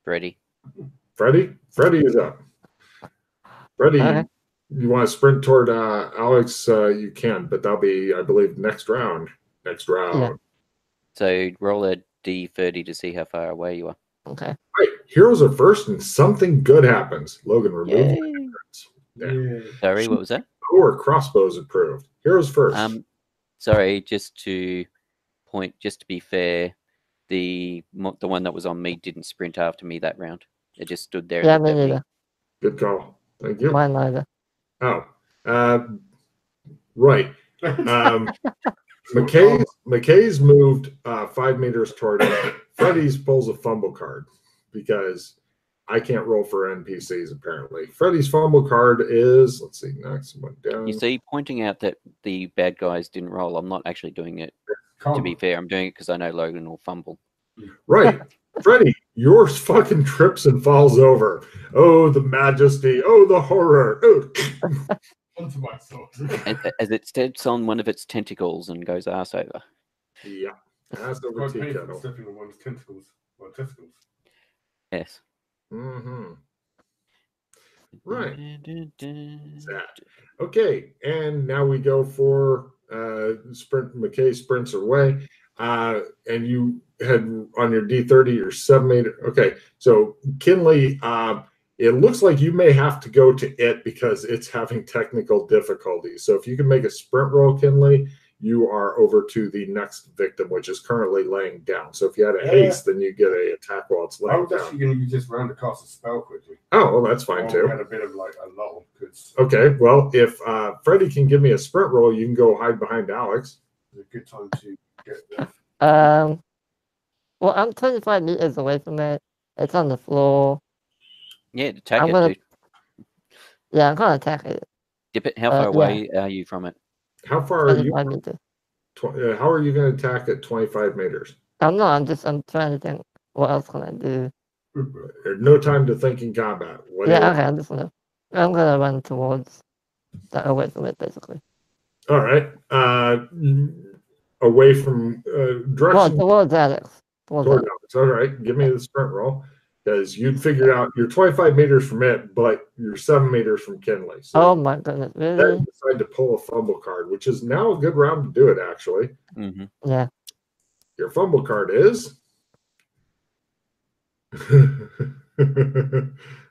Freddy. Freddy is up. Freddy, you want to sprint toward Alex? You can, but that'll be, I believe, next round. Yeah. So roll a d30 to see how far away you are. Okay. Right, heroes are first, and something good happens. Logan, remove Sorry, what was that? Or crossbows approved. Heroes first. Sorry, just to be fair, the one that was on me didn't sprint after me that round. It just stood there. Yeah, and me neither. Good call. Thank you. Mine neither. Oh, right. McKay's moved 5 meters toward it. Freddy's pulls a fumble card because I can't roll for NPCs apparently. Freddy's fumble card is, let's see, next one down. You see, pointing out that the bad guys didn't roll, I'm not actually doing it. To be fair, I'm doing it because I know Logan will fumble. Right. Freddy, yours fucking trips and falls over. Oh, the majesty. Oh, the horror. Oh. Onto my sword. As it steps on one of its tentacles and goes ass over. Yeah. Ass over tea kettle. Stepping on one's tentacles. Well, testicles. Yes. Mm-hmm. Right. Okay, and now we go for sprint. McKay sprints away, and you had on your D30 your 7 meter. Okay, so Kinley, it looks like you may have to go to it because it's having technical difficulties. So if you can make a sprint roll, Kinley, you are over to the next victim, which is currently laying down. So if you had a haste, then you get a attack while it's laying down. I was actually going to use this round to cast a spell quickly. Oh, well, that's fine too. I had a bit of like a lull. Okay, well, if Freddy can give me a sprint roll, you can go hide behind Alex. It's a good time to get there. Well, I'm 25 meters away from it. It's on the floor. Yeah, attack it, dude. Yeah, I'm going to attack it. Dip it. How far away are you from it? How far are you? Meters. How are you going to attack at 25 meters? I'm trying to think. What else can I do? There's no time to think in combat. Okay, I'm gonna run towards that, away from it, basically. All right. Away from direction. Towards Alex. Towards Alex. All right. Give me the sprint roll. Because you'd figured out you're 25 meters from it, but you're 7 meters from Kinley. So oh my goodness, really? Then decide to pull a fumble card, which is now a good round to do it, actually. Mm-hmm. Yeah. Your fumble card is.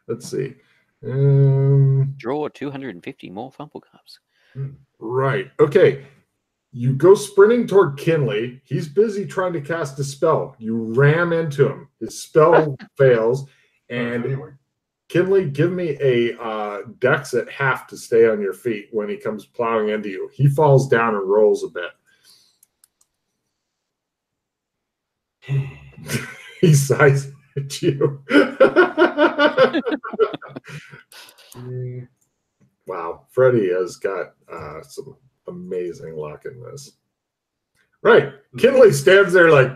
Let's see. Draw 250 more fumble cards. Right. Okay. You go sprinting toward Kinley. He's busy trying to cast a spell. You ram into him. His spell fails. And Kinley, give me a dex at half to stay on your feet when he comes plowing into you. He falls down and rolls a bit. He sighs at you. Wow. Freddie has got some amazing luck in this. Right. Kinley stands there like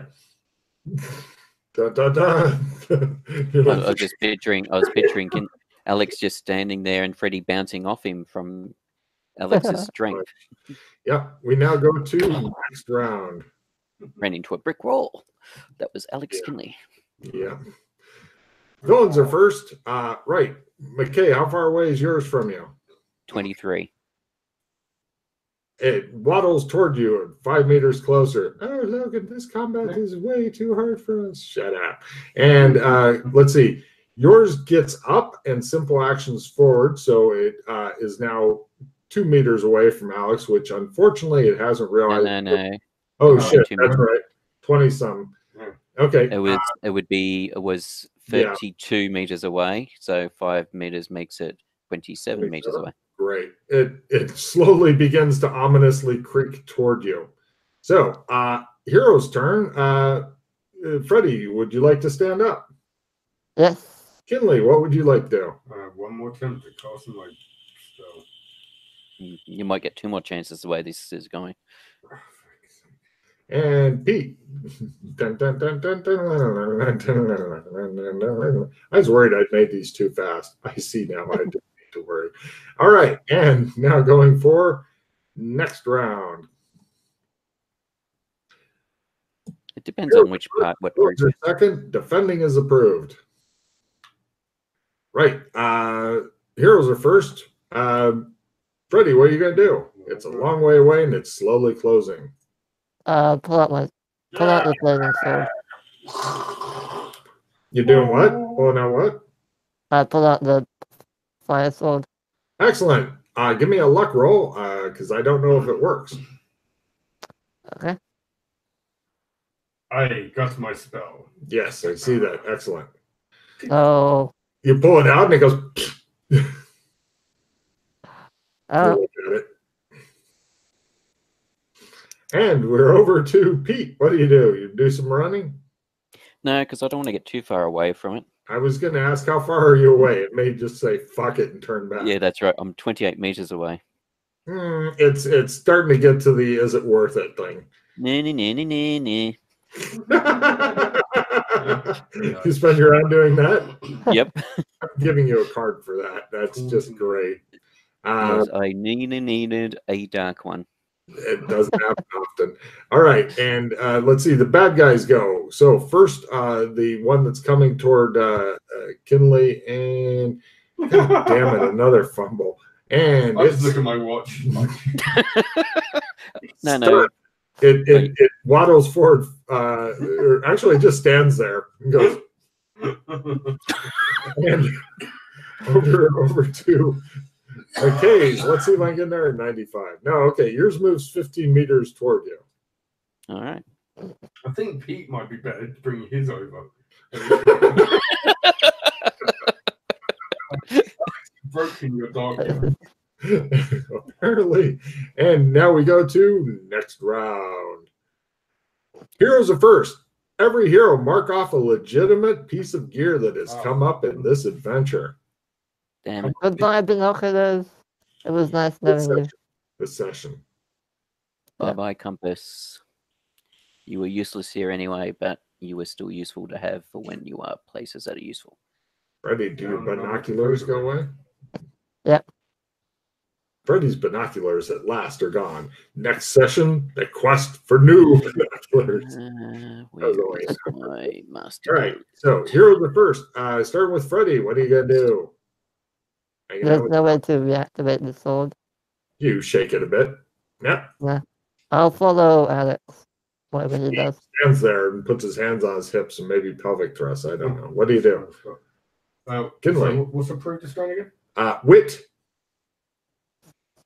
da, da, da. I was picturing Alex just standing there and Freddie bouncing off him from Alex's strength. Yeah, we now go to next round. Ran into a brick wall. That was Alex Kinley. Yeah. Villains are first. Right. McKay, how far away is yours from you? 23. It waddles toward you 5 meters closer. Oh, Logan, this combat is way too hard for us. Shut up. And let's see. Yours gets up and simple actions forward. So it is now 2 meters away from Alex, which unfortunately it hasn't realized. No. Oh, shit. That's right. 20-some. Okay. It was 32 meters away. So 5 meters makes it 27 meters away. Great. It slowly begins to ominously creak toward you. So, hero's turn. Freddie, would you like to stand up? Yes. Kinley, what would you like to do? One more attempt to cast my spell. You might get 2 more chances the way this is going. And Pete. I was worried I'd made these too fast. I see now I didn't need to worry. All right, and now going for next round. It depends on which part. What second, defending is approved. Right. Heroes are first. Freddie, what are you going to do? It's a long way away and it's slowly closing. Pull out the flaming sword. You're doing what? Pulling out what? Pull out the fire sword. Excellent. Give me a luck roll because I don't know if it works. Okay. I got my spell. Yes, I see that. Excellent. Oh. You pull it out and it goes. Oh. Look at it. And we're over to Pete. What do? You do some running? No, because I don't want to get too far away from it. I was going to ask how far are you away? It may just say fuck it and turn back. Yeah, that's right. I'm 28 meters away. It's starting to get to the is it worth it thing. You spend your round doing that? Yep. I'm giving you a card for that. That's just great. Yes, I needed a dark one. It doesn't happen often. All right, and let's see. The bad guys go. So first, the one that's coming toward Kinley, and God damn it, another fumble. And I just look at my watch. No. It waddles forward. Or actually, it just stands there and goes. And over to. Okay, let's see if I can get there at 95. No, okay, yours moves 15 meters toward you. All right. I think Pete might be better to bring his over. Broken your dog. Apparently. And now we go to next round. Heroes are first. Every hero mark off a legitimate piece of gear that has come up in this adventure. Damn it. Goodbye, binoculars. It was nice knowing you. This session. Bye-bye, compass. You were useless here anyway, but you were still useful to have for when you are places that are useful. Freddie, do your binoculars go away? Yep. Freddie's binoculars at last are gone. Next session, the quest for new binoculars. Where is my master? All right, so heroes are first. Starting with Freddie, what are you going to do? There's no way to reactivate the sword. You shake it a bit. Yep. Yeah. I'll follow Alex, whatever he does. Stands there and puts his hands on his hips and maybe pelvic thrust. I don't know. What do you do? Kinley. What's the proof strain again? Wit.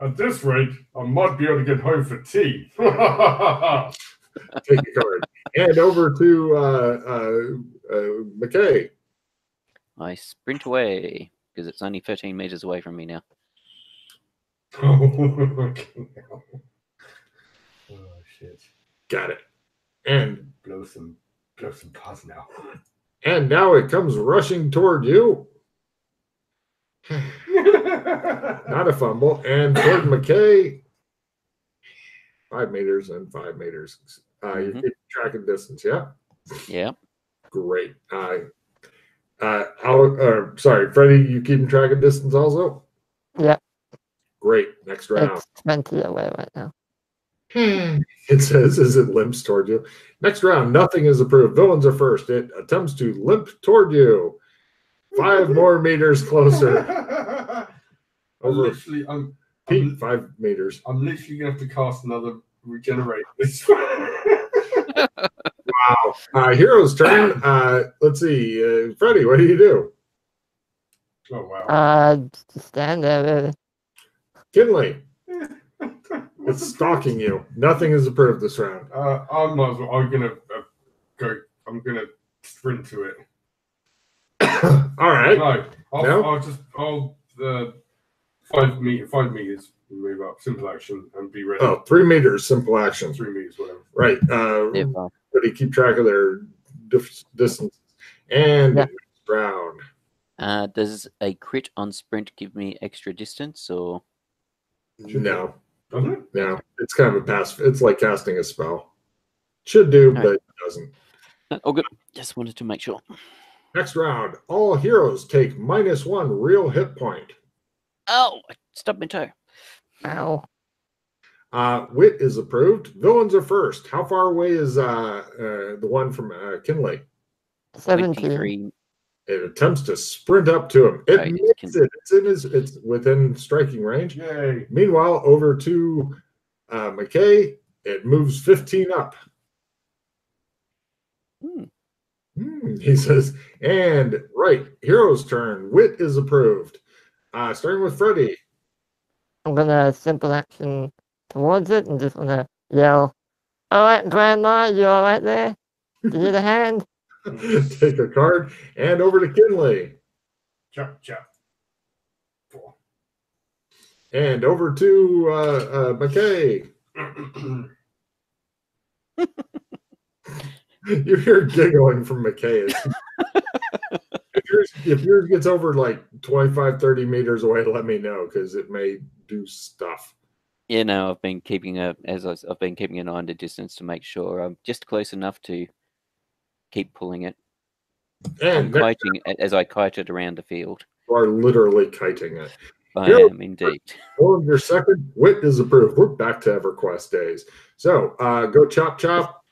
At this rate, I might be able to get home for tea. Take a card. And over to McKay. I sprint away because it's only 13 meters away from me now. Oh shit! Got it. And blow some pus now. And now it comes rushing toward you. Not a fumble. And toward McKay, 5 meters and 5 meters. You keep track of distance, yeah? Yeah. Great. Sorry, Freddie, you keeping track of distance also? Yeah. Great. Next round. It's 20 away right now. It says as it limps toward you. Next round, nothing is approved. Villains are first. It attempts to limp toward you. 5 more meters closer. Over Pete, 5 meters. I'm literally going to have to cast another regenerate. Wow. Hero's turn. Let's see. Freddie, what do you do? Oh, wow. Just stand there, really. Kinley. It's stalking you. Nothing is approved this round. I might as well. I'm gonna go. I'm gonna sprint to it. All right. No, I'll 5 meters move up, simple action, and be ready. Oh, 3 meters, simple action. 3 meters, whatever. Right. But keep track of their distance. And next round. Does a crit on sprint give me extra distance or? No. Doesn't it? No. It's kind of a pass. It's like casting a spell. Should do, but it doesn't. Oh, good. Just wanted to make sure. Next round. All heroes take -1 real hit point. Oh, I stubbed my toe. Ow. Wit is approved. Villains are first. How far away is the one from Kinley? 17. 23. It attempts to sprint up to him. It Right, makes it. It's within striking range. Yay. Meanwhile, over to McKay, it moves 15 up. He says, and right, hero's turn. Wit is approved. Starting with Freddy. I'm gonna simple action towards it and just gonna yell, "All right, Grandma, you all right there? Do you need a hand?" Take a card. And over to Kinley. Chop, chop. 4. And over to McKay. You hear giggling from McKay. If yours gets over like 25, 30 meters away, let me know because it may do stuff. Yeah, no, I've been keeping I've been keeping an eye on the distance to make sure I'm just close enough to keep pulling it. And I'm kiting it as I kite it around the field. you are literally kiting it. I am indeed. For your second, Wit is approved. We're back to EverQuest days. So go chop chop.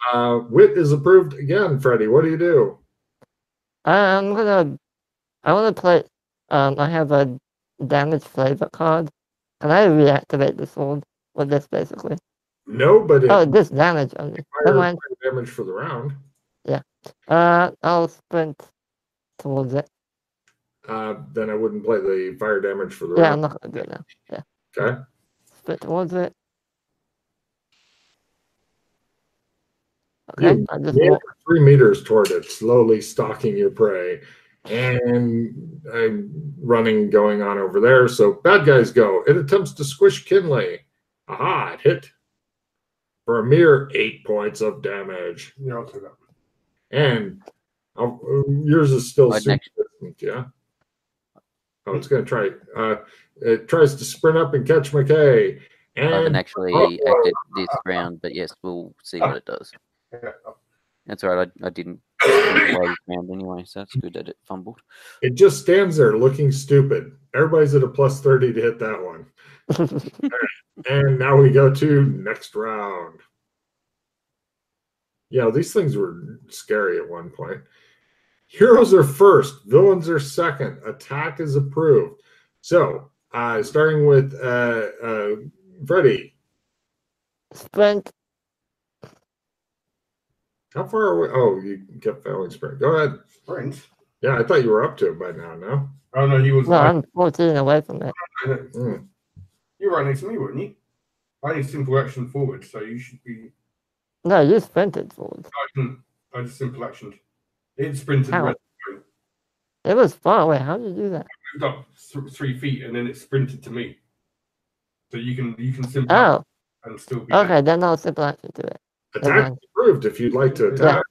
Wit is approved again, Freddie. What do you do? I want to play. I have a damage flavor card. Can I reactivate the sword with this, basically? No, but it This damage only. Never mind. damage for the round. Yeah. I'll sprint towards it. Then I wouldn't play the fire damage for the Yeah, I'm round. not gonna do it now. Yeah. Okay. Sprint towards it. Okay. I just You walk. 3 meters toward it, slowly stalking your prey. And I'm running, going on over there. So bad guys go. It attempts to squish Kinley. Aha, it hit for a mere 8 points of damage. Yeah, I'll take that. And yours is still I'd super distant, yeah? Oh, it's going to try. It tries to sprint up and catch McKay. I haven't And actually acted this round, but yes, we'll see what it does. Yeah. That's all right. I didn't play this round anyway, so that's good that it fumbled. it just stands there looking stupid. Everybody's at a plus 30 to hit that one. And now we go to next round. Yeah, these things were scary at one point. Heroes are first, villains are second. Attack is approved. So, starting with Freddy. Sprint. How far away? Oh, you kept failing sprint. Go ahead. Sprint. Yeah, I thought you were up to it by now, no? Oh, no, he was. No, I'm 14 away from it. Mm. You're right next to me, weren't you? I need simple action forward, so you should be. No, you sprinted forward. I just simple actioned. It sprinted. How? Red. It was far away. How did you do that? Moved up 3 feet and then it sprinted to me. So you can simple Oh, and still be. okay. Then I'll simple action to it. Attack is approved if you'd like to attack.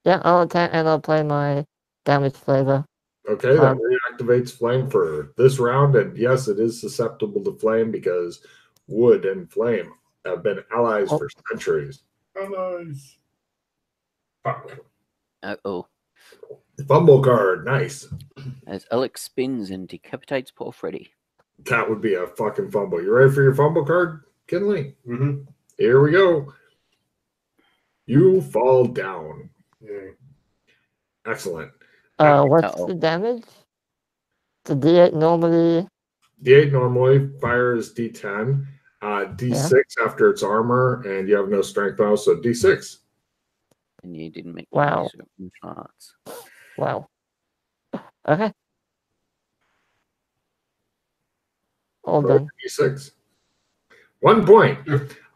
Yeah, I'll attack and I'll play my damage flavor. Okay, that reactivates flame for this round. And yes, it is susceptible to flame because wood and flame have been allies for centuries. Allies. Fuck. Uh-oh. Fumble card, nice. As Alex spins and decapitates poor Freddy. That would be a fucking fumble. You ready for your fumble card, Kinley? Mm-hmm. Here we go. You fall down. Yeah. Excellent. What's the damage? The D8 normally. D8 normally fires D10. D6 after its armor, and you have no strength bonus, so D6. And you didn't make Wow. shots. Wow. Okay. All done. D6. 1 point.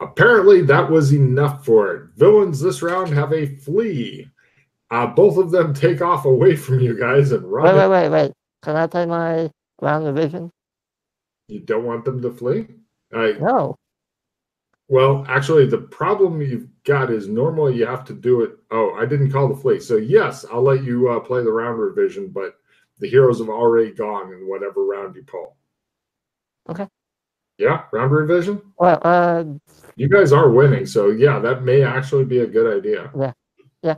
Apparently, that was enough for it. Villains this round have a flee. Both of them take off away from you guys and run. Wait. Can I play my round revision? You don't want them to flee? No. Well, actually, the problem you've got is normally you have to do it. Oh, I didn't call the flee. So, yes, I'll let you play the round revision, but the heroes have already gone in whatever round you pull. Okay. Yeah, round revision? Well, You guys are winning, so yeah, that may actually be a good idea. Yeah.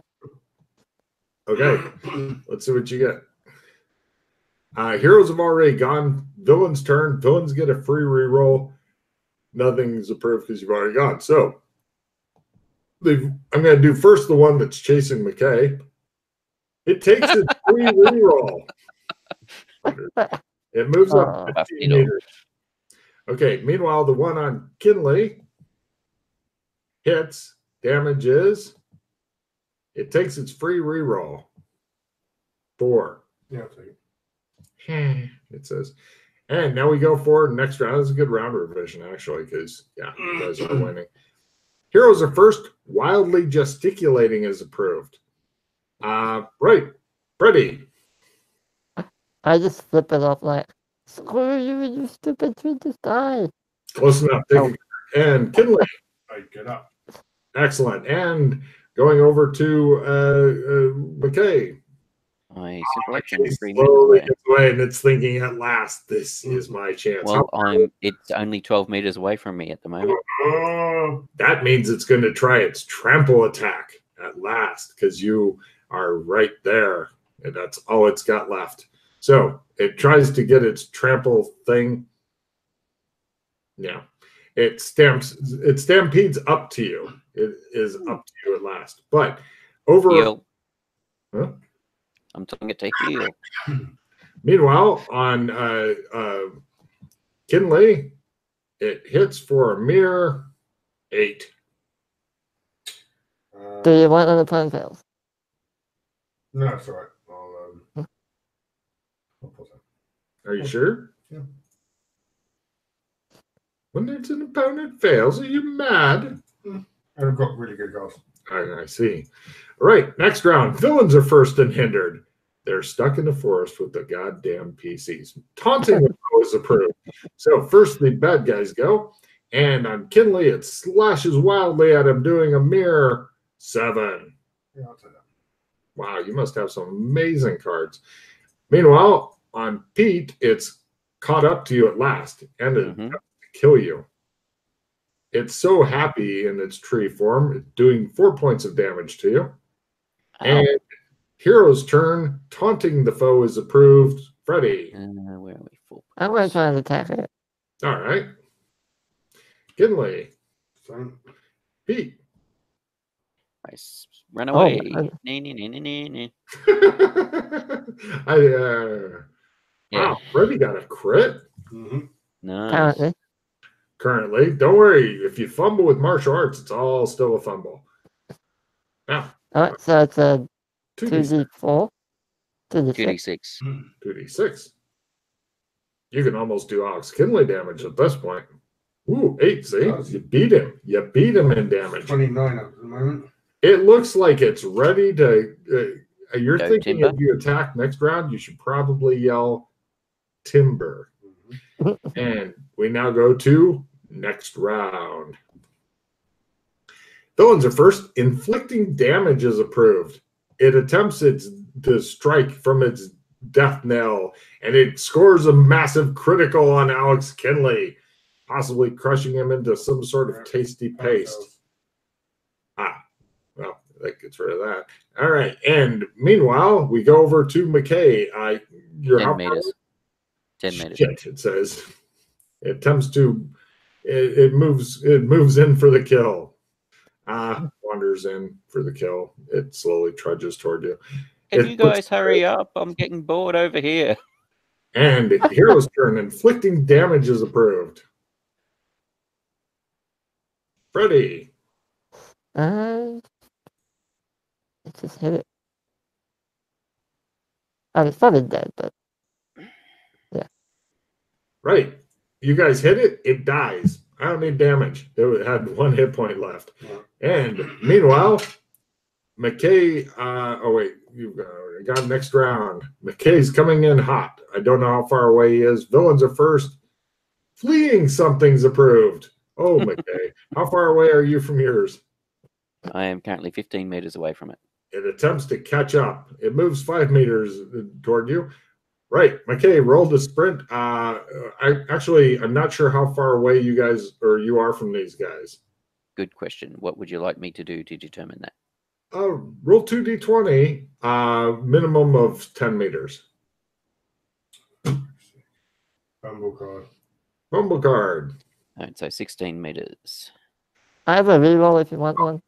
Okay, let's see what you get. Heroes have already gone. Villains' turn. Villains get a free reroll. Nothing's approved because you've already gone. So I'm going to do first the one that's chasing McKay. It takes its free reroll. It moves up Oh. 15 meters. Okay, meanwhile, the one on Kinley hits, damages. It takes its free reroll. 4. Yeah, I'll take it. It says. And now we go for next round. This is a good round revision, actually, because, yeah, you guys are winning. Heroes are first. Wildly gesticulating is approved. Right. Freddie. I just flip it off like, screw you, you stupid tree, just die. Close enough. And Kinley. I get up. Excellent. And going over to McKay. My simple action It 3 meters slowly away. gets away, and it's thinking at last, this is my chance. Well, it's only 12 meters away from me at the moment. That means it's going to try its trample attack at last, because you are right there, and that's all it's got left. So it tries to get its trample thing. Yeah. It stampedes up to you. It is up to you at last. But over... Heal. Huh? I'm telling it to heal. Meanwhile, on Kinley, it hits for a mere 8. Do you want another plan fails? No, it's all right. I'll pause that. Are you sure? Yeah. When it's an opponent fails, are you mad? And I've got really good guys. I see. All right, next round. Villains are first and hindered. They're stuck in the forest with the goddamn PCs. Taunting the foe is approved. So first the bad guys go. And on Kinley, it slashes wildly at him, doing a mere 7. Yeah, I'll take that. Wow, you must have some amazing cards. Meanwhile, on Pete, it's caught up to you at last and it attempts to kill you. It's so happy in its tree form, it's doing 4 points of damage to you. Ow. And hero's turn, taunting the foe is approved. Freddie. Where are we? 4 I'm going to try and attack it. All right. Kinley. Same. Pete. Nice. Run away. Wow, Freddie got a crit. Mm-hmm. Nice. Apparently. Currently. Don't worry. If you fumble with martial arts, it's all still a fumble. Now, Alright, so it's a 2d6. 2d4. 2d6. 2d6. 2d6. You can almost do Alex Kinley damage at this point. Ooh, 8, see? You beat him. You beat him in damage. 29 at the moment. It looks like it's ready to... you're Go thinking timber. if you attack next round, you should probably yell timber. And we now go to next round. Villains are first. Inflicting damage is approved. It attempts to strike from its death knell, and it scores a massive critical on Alex Kinley, possibly crushing him into some sort of tasty paste. Well, that gets rid of that. All right, and meanwhile, we go over to McKay. You're 10 meters. 10 meters. Shit, it says. It attempts to. It moves in for the kill. Wanders in for the kill. It slowly trudges toward you. Can you guys hurry up? I'm getting bored over here. And hero's turn. Inflicting damage is approved. Freddie. It just hit it. It's probably dead, but yeah. Right. You guys hit it, it dies. I don't need damage. It had 1 hit point left. And meanwhile, McKay, oh wait, you've got next round. McKay's coming in hot. I don't know how far away he is. Villains are first. Fleeing something's approved. Oh, McKay. How far away are you from yours? I am currently 15 meters away from it. It attempts to catch up. It moves 5 meters toward you. Right, McKay, roll to sprint. I'm not sure how far away you guys or you are from these guys. Good question. What would you like me to do to determine that? Roll 2d20, minimum of 10 meters. Bumble card. Bumble card. All right, so 16 meters. I have a reroll if you want one.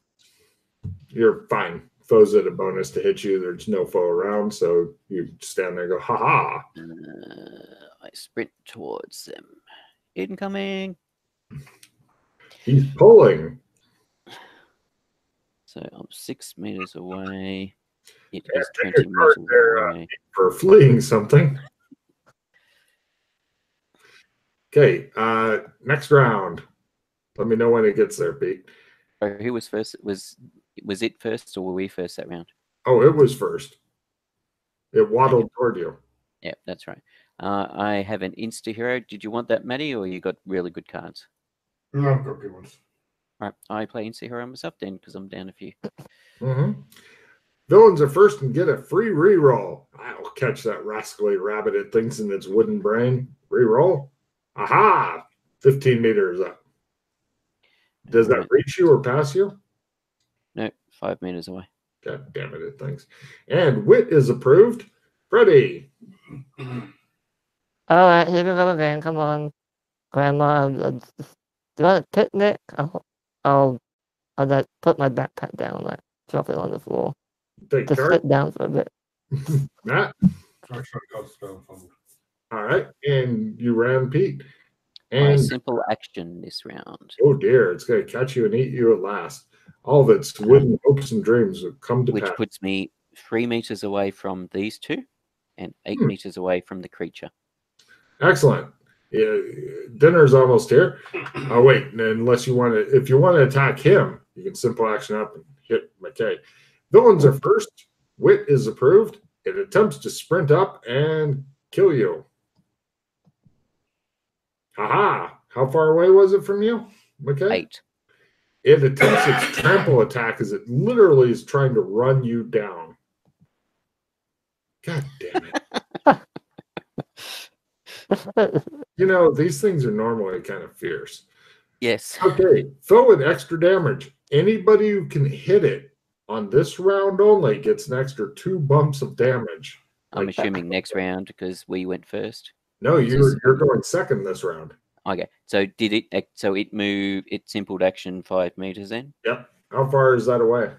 You're fine. foes at a bonus to hit you. There's no foe around, so you stand there and go, ha ha. I sprint towards them. Incoming. He's pulling. So I'm 6 meters away. It Yeah, is take 20 a card meters there, away. for fleeing something. Okay, next round. Let me know when it gets there, Pete. Who was first? Was it first or were we first that round? Oh, it was first. It waddled toward you. Yeah, that's right. I have an insta hero. Did you want that, Matty, or you got really good cards? No, I've got good ones. Right, I play insta hero myself then because I'm down a few. Villains are first and get a free reroll. I'll catch that rascally rabbit. It thinks in its wooden brain. Reroll. Aha! 15 meters up. Does that reach you or pass you? No, 5 meters away. God damn it, it thinks. And wit is approved. Freddie. All right, here we go again. Come on, Grandma. Do you want a picnic? I'll like put my backpack down, like drop it on the floor. Take Just charge. sit down for a bit. Matt. Try God's spell and fumble. All right. And you ran Pete. My And simple action this round. oh dear, it's going to catch you and eat you at last. All of its wooden hopes and dreams will come to Which pass. puts me 3 meters away from these two and 8 meters away from the creature. Excellent. Yeah, dinner's almost here. Oh wait, unless you want to, if you want to attack him, you can simple action up and hit McKay. Villains are first. Wit is approved. It attempts to sprint up and kill you. Haha! How far away was it from you, McKay? 8. It attempts its trample attack as it literally is trying to run you down. God damn it. You know, these things are normally kind of fierce. Yes. Okay, foe with extra damage. Anybody who can hit it on this round only gets an extra 2 bumps of damage. I'm assuming next round because we went first. No, you're going second this round. Okay. So did it? So it moved. It simple action 5 meters then. Yep. How far is that away?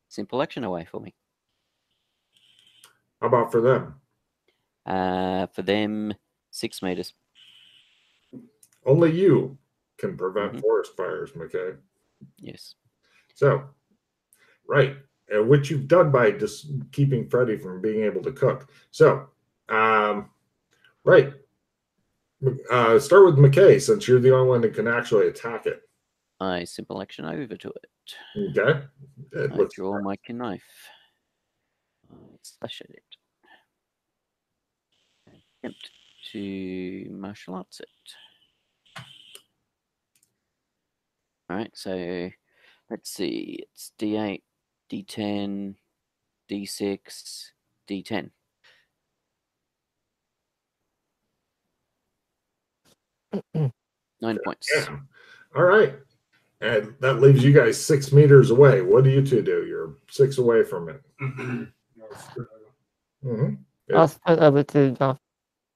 Simple action away for me. How about for them? For them, 6 meters. Only you can prevent forest fires, McKay. Yes. So, right, which you've done by just keeping Freddy from being able to cook. So, right, start with McKay since you're the only one that can actually attack it. I simple action over to it. Okay. I draw my knife. I slash at it. Attempt to martial arts it. All right, so let's see. It's D8, D10, D6, D10. Nine points. Yeah. All right. And that leaves you guys 6 meters away. What do you two do? You're 6 away from it. I'll sprint over to Josh.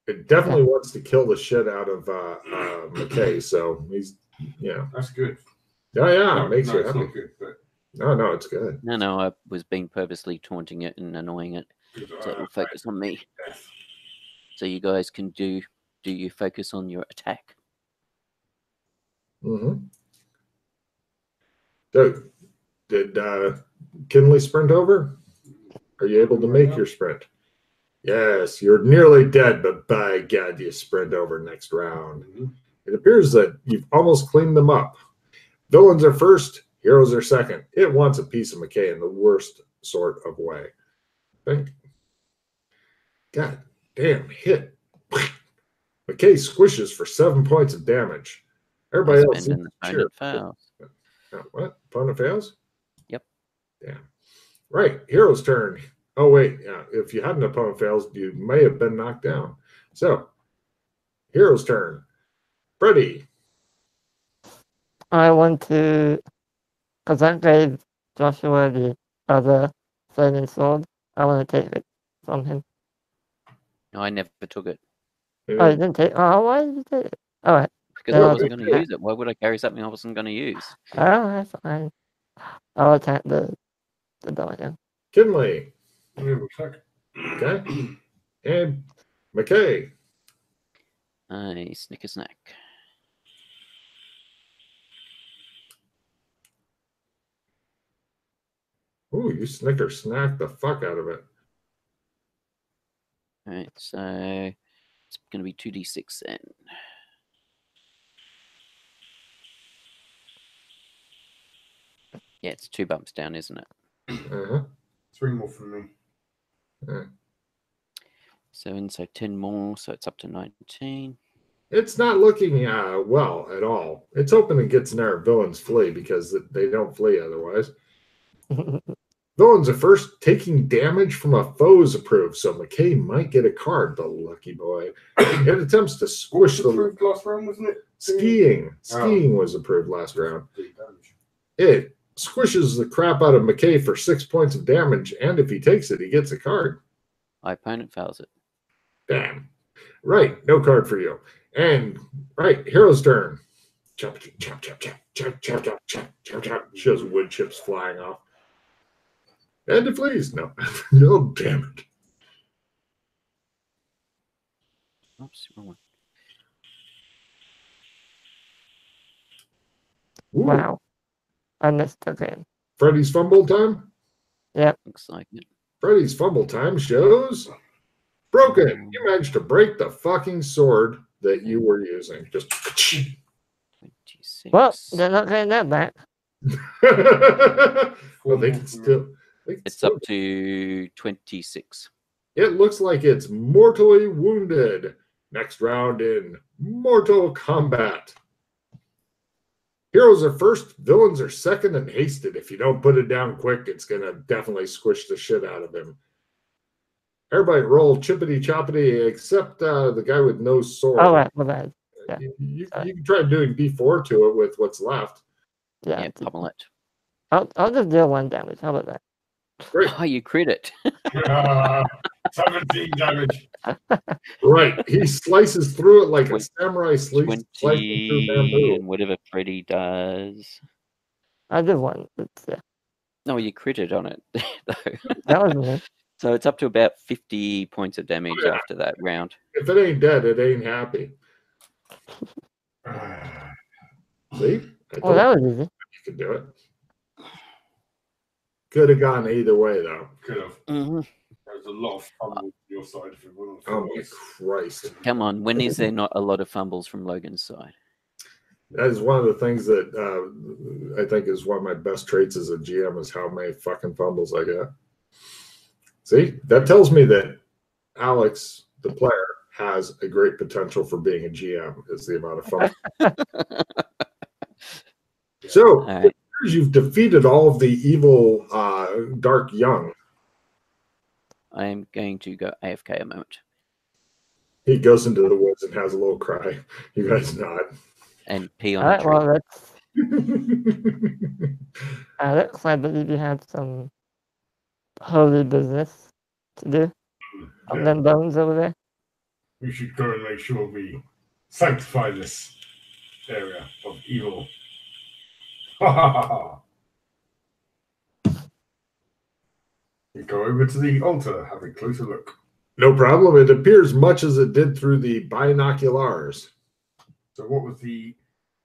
It definitely wants to kill the shit out of McKay. So he's, That's good. Yeah, it makes you it's happy. not good, but No, it's good. No, I was being purposely taunting it and annoying it. So it will focus on me. So you guys can do you focus on your attack? So, did Kinley sprint over? Are you able to make your sprint? Yes, you're nearly dead, but by God, you sprint over next round. It appears that you've almost cleaned them up. Villains are first, heroes are second. It wants a piece of McKay in the worst sort of way. God damn, hit. McKay squishes for 7 points of damage. Everybody else Spending the opponent fails. What? Opponent fails? Yep. Yeah. Right. Hero's turn. Oh, wait. Yeah. If you had an opponent fails, you may have been knocked down. So, hero's turn. Freddie. I want to, because I gave Joshua the other flaming sword. I want to take it from him. No, I never took it. Oh, you didn't take it? Oh, why did you take it? All right. Because I wasn't going to use it. Why would I carry something I wasn't going to use? Oh, that's fine. I'll attack the the building. Kinley. Let me have a check. Okay. And McKay. I snicker snack. Ooh, you snicker snack the fuck out of it. All right, so it's going to be 2d6 then. Yeah, it's 2 bumps down, isn't it? Uh-huh. 3 more from me. 7, so 10 more, so it's up to 19. It's not looking well at all. It's hoping it gets in there. Villains flee because they don't flee otherwise. Villains are first taking damage from a foe's approved, so McKay might get a card, the lucky boy. It attempts to squish the approved last round, wasn't it? skiing. Skiing was approved last round. It squishes the crap out of McKay for 6 points of damage, and if he takes it, he gets a card. My opponent fails it. Damn. Right, no card for you. And right, hero's turn. Chop, chop, chop, chop, chop, chop, chop, chop, chop, chop. Shows wood chips flying off. And it flees. No. Oh, damn it. Oops, wrong one. Ooh, Wow. I missed again. Freddy's fumble time? Looks like it. Freddy's fumble time shows broken. You managed to break the fucking sword that you were using. Just 26. Well, they're not getting that back. well, they can still. It's up to 26. It looks like it's mortally wounded. Next round in Mortal Kombat. Heroes are first, villains are second, and hasted. If you don't put it down quick, it's going to definitely squish the shit out of him. Everybody roll chippity choppity except the guy with no sword. Oh, right, my bad. Yeah. You can try doing D4 to it with what's left. Yeah, pummel it. I'll just deal 1 damage. How about that? Great. Oh, you crit it. 17 damage. Right. He slices through it like a samurai slicing through 20 bamboo. and whatever Freddy does. I did 1. But, yeah. No, you critted on it. though. That was me. So it's up to about 50 points of damage after that round. If it ain't dead, it ain't happy. See? Oh, that was easy. You could do it. Could have gone either way, though. Could have. Mm-hmm. There's a lot of fumble on your side if it wasn't. Oh, my Christ. Come on, when is there not a lot of fumbles from Logan's side? That is one of the things that I think is one of my best traits as a GM is how many fucking fumbles I get. See? That tells me that Alex, the player, has a great potential for being a GM, is the amount of fumbles. So, All right. you've defeated all of the evil Dark Young. I am going to go AFK a moment. He goes into the woods and has a little cry. You guys nod. And pee on All a right, tree. well, Alex, I believe you have some holy business to do. On them bones over there. We should go and make sure we sanctify this area of evil. We go over to the altar, have a closer look. No problem. It appears much as it did through the binoculars. So what was the...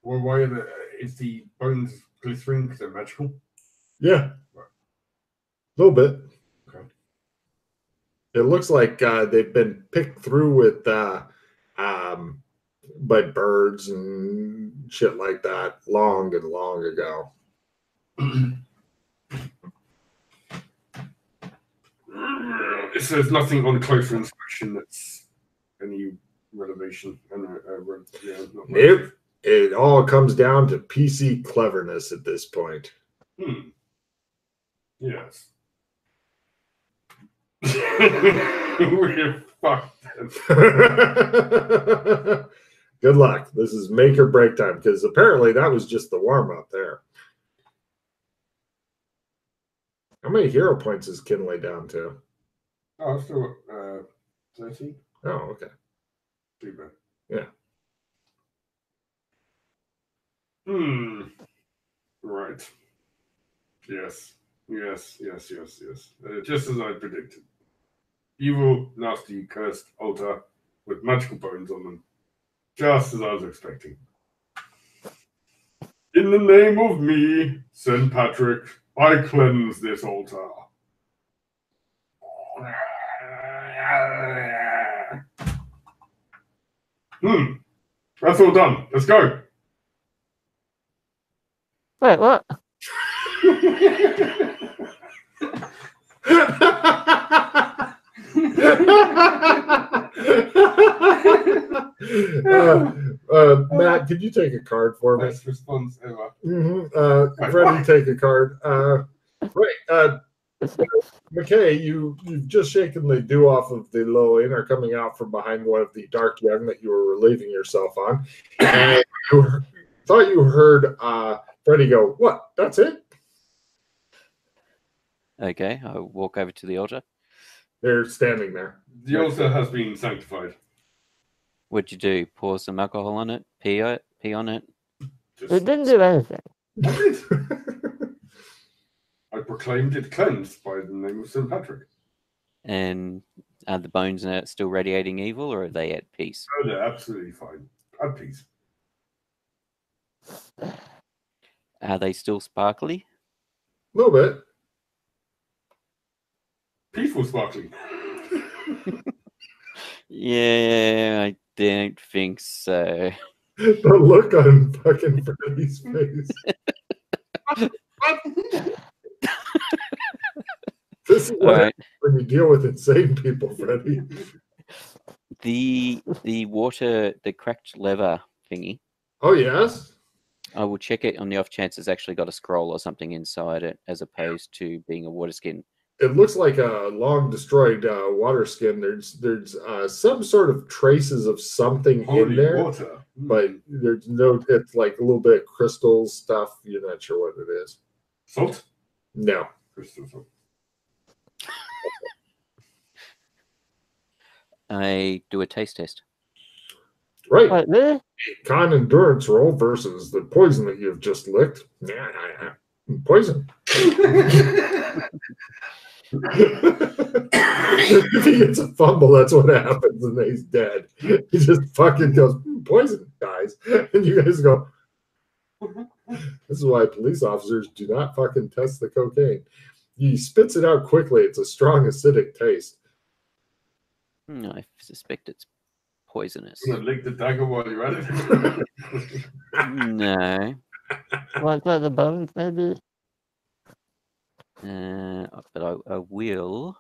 Well, why are is the bones glittering because they're magical? Yeah. A little bit. Okay. It looks like they've been picked through with by birds and shit like that long and long ago. So there's nothing on closer inspection that's any renovation. Nope. It all comes down to PC cleverness at this point. Yes. We're fucked. Good luck. This is make or break time because apparently that was just the warm up there. How many hero points is Kinley down to? Oh, I've still got 30. Oh, okay. Too bad. Yeah. Right. Yes. Yes. Just as I predicted. Evil, nasty, cursed altar with magical bones on them. Just as I was expecting. In the name of me, St. Patrick, I cleanse this altar. That's all done. Let's go. Wait, what? Matt, could you take a card for me? Best response ever. Freddie, take a card. Right. McKay, you've just shaken the dew off of the low and are coming out from behind one of the dark young that you were relieving yourself on. And you thought you heard Freddie go, "What? That's it?" Okay, I'll walk over to the altar. They're standing there. The altar has been sanctified. What'd you do? Pour some alcohol on it? Pee on it? It didn't do anything. I proclaimed it cleansed by the name of St. Patrick. And are the bones now still radiating evil, or are they at peace? Oh, they're absolutely fine. At peace. Are they still sparkly? A little bit. Peaceful sparkling. Yeah, I don't think so. The look on fucking Freddie's face. This is what happens when you deal with insane people, Freddie. The water, the cracked lever thingy. Oh, yes? I will check it on the off chance it's actually got a scroll or something inside it, as opposed to being a water skin. It looks like a long destroyed water skin. There's some sort of traces of something in there, water. but there's no. It's like a little bit of crystal stuff. You're not sure what it is. Salt? No. Crystal salt. I do a taste test. Right. Wait, really? Con endurance roll versus the poison that you've just licked. Poison. If he gets a fumble, that's what happens, and then he's dead. He just fucking goes, poison, guys. And you guys go, this is why police officers do not fucking test the cocaine. He spits it out quickly. It's a strong acidic taste. I suspect it's poisonous. You lick the dagger while you're at it. No. What about the bones, maybe? But I will.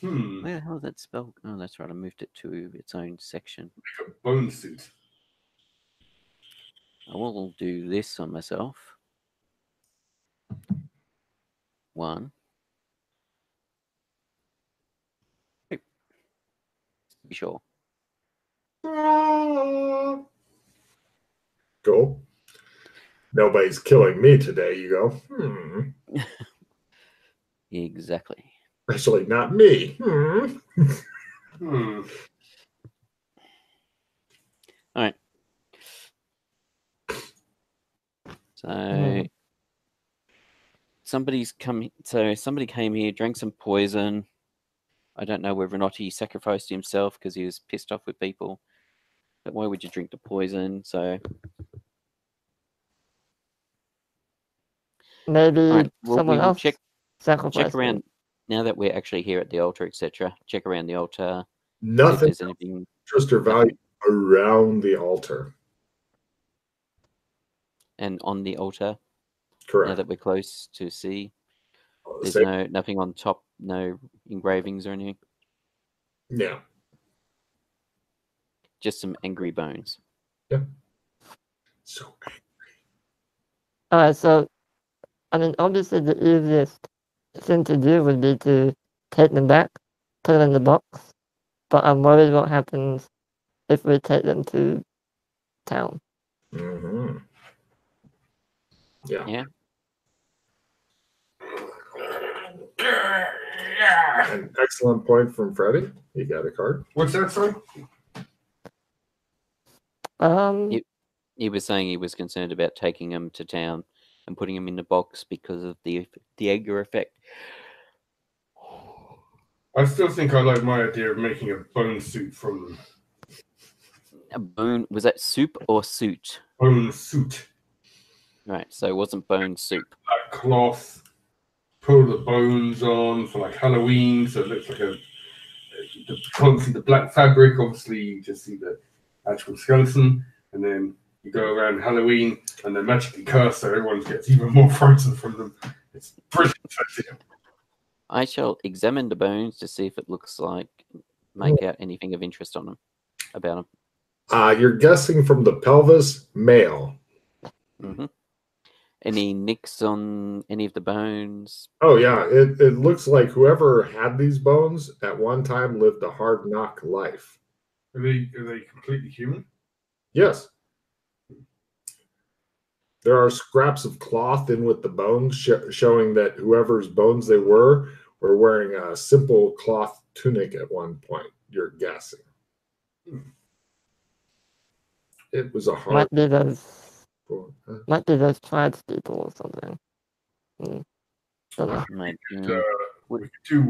Make Where the hell is that spell? Oh, that's right. I moved it to its own section. a bone suit. I will do this on myself. 1. Be sure. Cool. Nobody's killing me today. You go, Exactly. Especially not me. All right. So somebody came here, drank some poison. I don't know whether or not he sacrificed himself because he was pissed off with people. But why would you drink the poison? So Maybe we someone will else check sacrificed around me. now that we're actually here at the altar, etc. Check around the altar. Nothing. If there's anything Interest or value around the altar. and on the altar. Correct. Now that we're close to see, there's Same. nothing on top, no engravings or anything. Yeah. Just some angry bones. Yeah. So Alright, so, I mean, obviously the easiest thing to do would be to take them back, put them in the box, but I'm worried what happens if we take them to town. Yeah. Yeah. An excellent point from Freddie. You got a card. What's that, sorry? He was saying he was concerned about taking them to town. and putting them in the box because of the anger effect. I still think I like my idea of making a bone suit from them. A bone, was that soup or suit? Bone suit. Right, so it wasn't bone soup. Black cloth, pull the bones on for like Halloween, so it looks like you can't see the black fabric, obviously you just see the actual skeleton, and then you go around Halloween and they're magically cursed, so everyone gets even more frightened from them. It's brilliant idea. I shall examine the bones to see if it looks like, make out anything of interest on them, about them. You're guessing from the pelvis, male. Mm-hmm. Any nicks on any of the bones? Oh yeah, it looks like whoever had these bones at one time lived a hard knock life. Are they completely human? Yes. There are scraps of cloth in with the bones showing that whoever's bones they were wearing a simple cloth tunic at one point. You're guessing. It was a hard. Might be those tribespeople or something. Don't know. We could do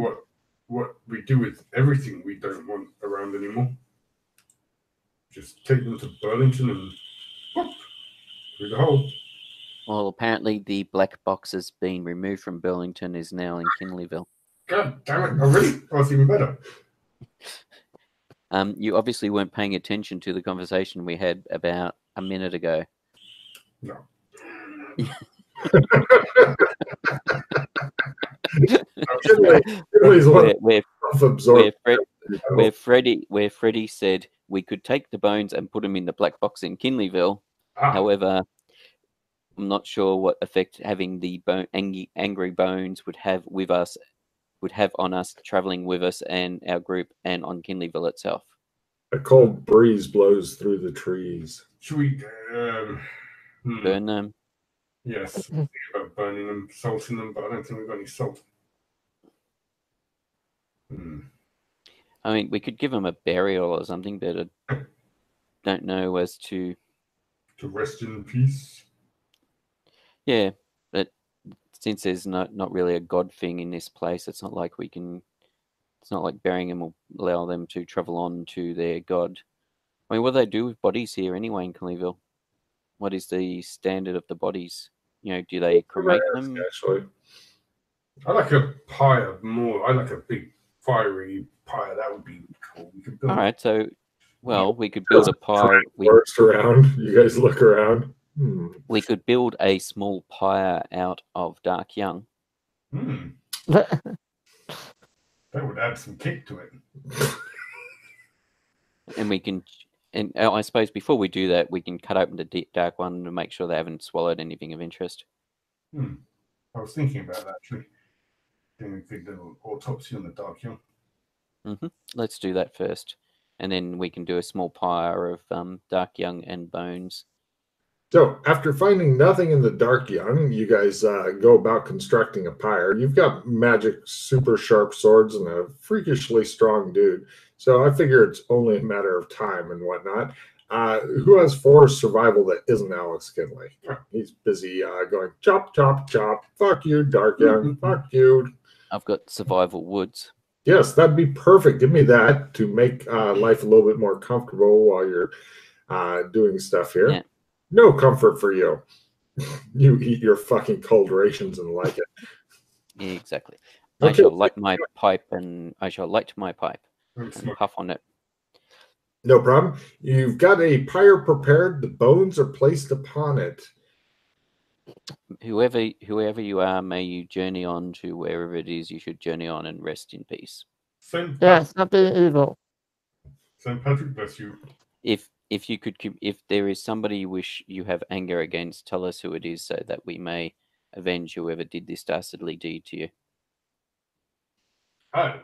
what we do with everything we don't want around anymore. Just take them to Burlington and whoop, through the hole. Well, apparently the black box has been removed from Burlington, is now in Kinleyville. God damn it! Already? That's even better. You obviously weren't paying attention to the conversation we had about a minute ago. No. Where Freddie said we could take the bones and put them in the black box in Kinleyville. However, I'm not sure what effect having the angry bones would have on us traveling with us and our group and on Kinleyville itself. A cold breeze blows through the trees. Should we burn them? Yes, think about burning them, salting them, but I don't think we've got any salt. I mean, we could give them a burial or something, but I don't know as to rest in peace. Yeah, but since there's not really a god thing in this place, it's not like it's not like burying them will allow them to travel on to their god. I mean, what do they do with bodies here anyway in Kinleyville? What is the standard of the bodies? You know, do they cremate them? Actually, I like a pyre more. I like a big fiery pyre. That would be cool. We could build. All right, so we could build a pyre. Around. You guys look around. We could build a small pyre out of dark young. That would add some kick to it. And we can, and I suppose before we do that, we can cut open the dark one to make sure they haven't swallowed anything of interest. I was thinking about that actually. Doing a big little autopsy on the dark young. Let's do that first, and then we can do a small pyre of dark young and bones. So, after finding nothing in the dark young, you guys go about constructing a pyre. You've got magic, super sharp swords and a freakishly strong dude. So, I figure it's only a matter of time and whatnot. Who has forest survival that isn't Alex Kinley? He's busy going, chop, chop, chop. Fuck you, dark young. Fuck you. I've got survival woods. Yes, that'd be perfect. Give me that to make life a little bit more comfortable while you're doing stuff here. Yeah. No comfort for you. You eat your fucking cold rations and like it. Yeah, exactly. Okay. I shall light my pipe and puff on it. No problem. You've got a pyre prepared. The bones are placed upon it. Whoever you are, may you journey on to wherever it is you should journey on and rest in peace. Yes, not being evil. St. Patrick bless you. If there is somebody you wish you have anger against, tell us who it is so that we may avenge whoever did this dastardly deed to you. And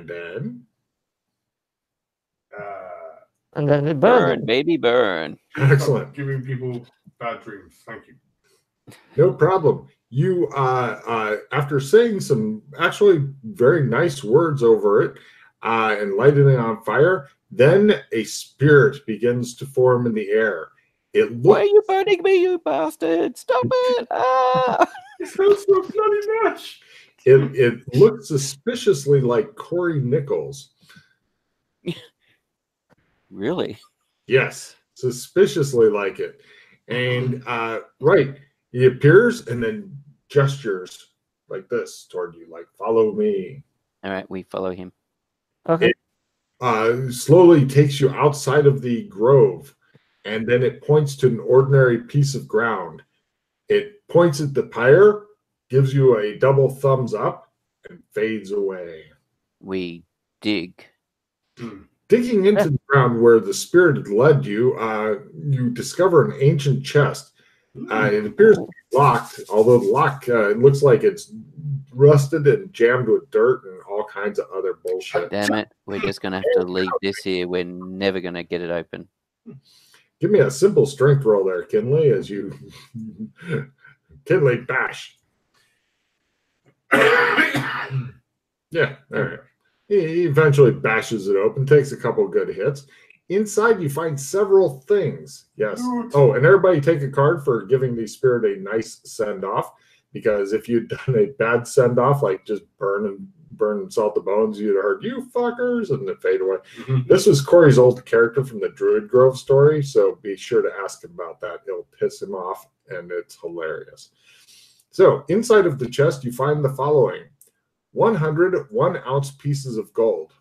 then? And then we burn, baby, burn. Excellent. Giving people bad dreams. Thank you. No problem. You, after saying some actually very nice words over it and lighting it on fire, then a spirit begins to form in the air. It Why are looks you burning me, you bastard? Stop it! Ah! It smells so bloody much. it looks suspiciously like Corey Nichols. Really? Yes, suspiciously like it. And right, he appears and then gestures like this toward you, like follow me. All right, we follow him. Okay. Slowly takes you outside of the grove, and then it points to an ordinary piece of ground. It points at the pyre, gives you a double thumbs up, and fades away. We dig. Digging into the ground where the spirit had led you, you discover an ancient chest. It appears to be locked, although the lock it looks like it's rusted and jammed with dirt and all kinds of other bullshit. Damn it! We're just gonna have to leave this here. We're never gonna get it open. Give me a simple strength roll there, Kinley, as you Kinley bash. Yeah, all right. He eventually bashes it open, takes a couple good hits. Inside, you find several things. Yes. Oh, and everybody take a card for giving the spirit a nice send-off, because if you'd done a bad send-off, like just burn and salt the bones, you'd have heard, you fuckers, and it fade away. This was Corey's old character from the Druid Grove story, so be sure to ask him about that. It'll piss him off, and it's hilarious. So, inside of the chest, you find the following. 100 1-ounce pieces of gold.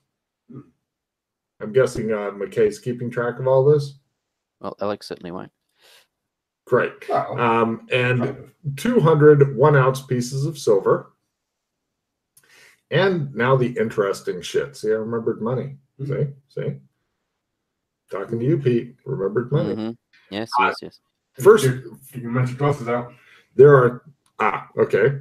I'm guessing McKay's keeping track of all this? Well, Alex certainly won't. Great. Wow. And 200 1-ounce pieces of silver. And now the interesting shit. See, I remembered money. See? Talking to you, Pete. Remembered money. Mm-hmm. Yes. First, Get your magic glasses out. there are... okay.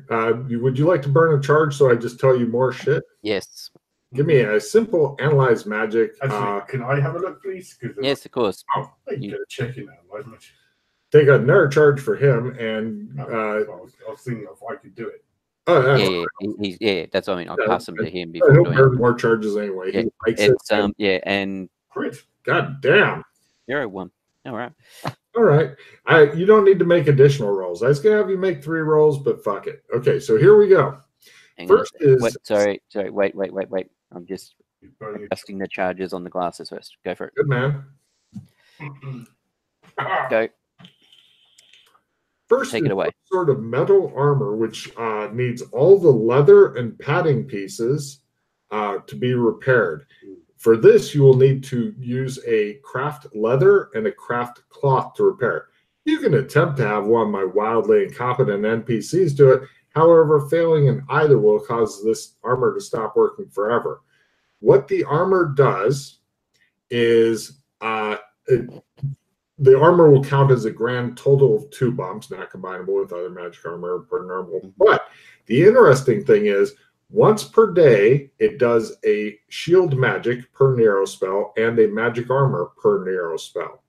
Would you like to burn a charge so I just tell you more shit? Yes. Give me a simple analyze magic. Actually, can I have a look, please? Yes, of course. I can get a check in analyze magic. Take another charge for him, and I was thinking if I could do it. Yeah. That's what I mean. I'll pass them to him He'll before doing burn it. more charges anyway. Yeah, He likes it's it. and Crit. God damn. 0-1. All right. All right. You don't need to make additional rolls. I was gonna have you make 3 rolls, but fuck it. Okay, so here we go. Hang on. First is Wait, sorry. Wait. I'm just adjusting the charges on the glasses first. Go for it. good, man. Go. First Take is it away. sort of metal armor, which needs all the leather and padding pieces to be repaired. For this, you will need to use a craft leather and a craft cloth to repair it. You can attempt to have one of my wildly incompetent NPCs do it. However, failing in either will cause this armor to stop working forever. What the armor does is the armor will count as a grand total of 2 bumps, not combinable with other magic armor per normal. But the interesting thing is, once per day, it does a shield magic per Nero spell and a magic armor per Nero spell.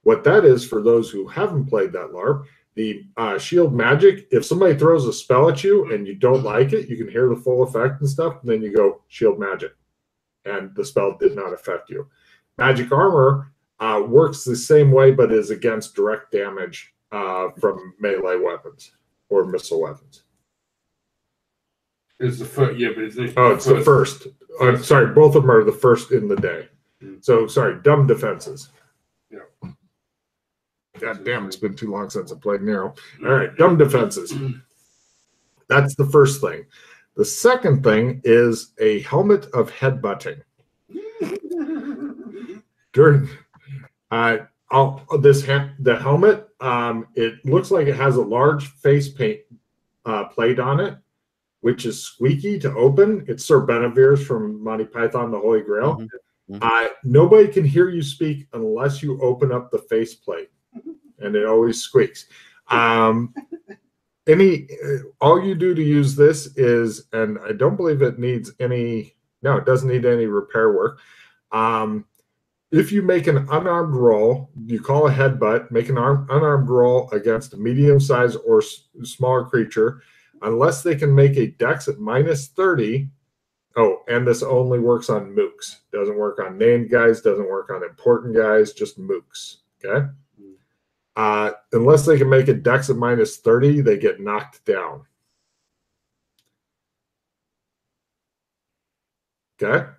What that is, for those who haven't played that LARP, the shield magic, if somebody throws a spell at you and you don't like it, you can hear the full effect and stuff, and then you go shield magic, and the spell did not affect you. Magic armor works the same way, but is against direct damage from melee weapons or missile weapons. It's the first, yeah, but it's the Oh, it's the first. Sorry, both of them are the first in the day. So, sorry, dumb defenses. Yeah. God damn, it's been too long since I played Nero. All right, dumb defenses. That's the first thing. The second thing is a helmet of headbutting. During the helmet, it looks like it has a large face paint plate on it, which is squeaky to open. It's Sir Benevire's from Monty Python, the Holy Grail. Nobody can hear you speak unless you open up the face plate, and it always squeaks. All you do to use this is, and I don't believe it needs any, no, it doesn't need any repair work. If you make an unarmed roll, you call a headbutt, make an unarmed roll against a medium-sized or smaller creature, unless they can make a dex at -30. Oh, and this only works on mooks. Doesn't work on named guys, doesn't work on important guys, just mooks. Okay? Unless they can make a dex of -30, they get knocked down. Okay.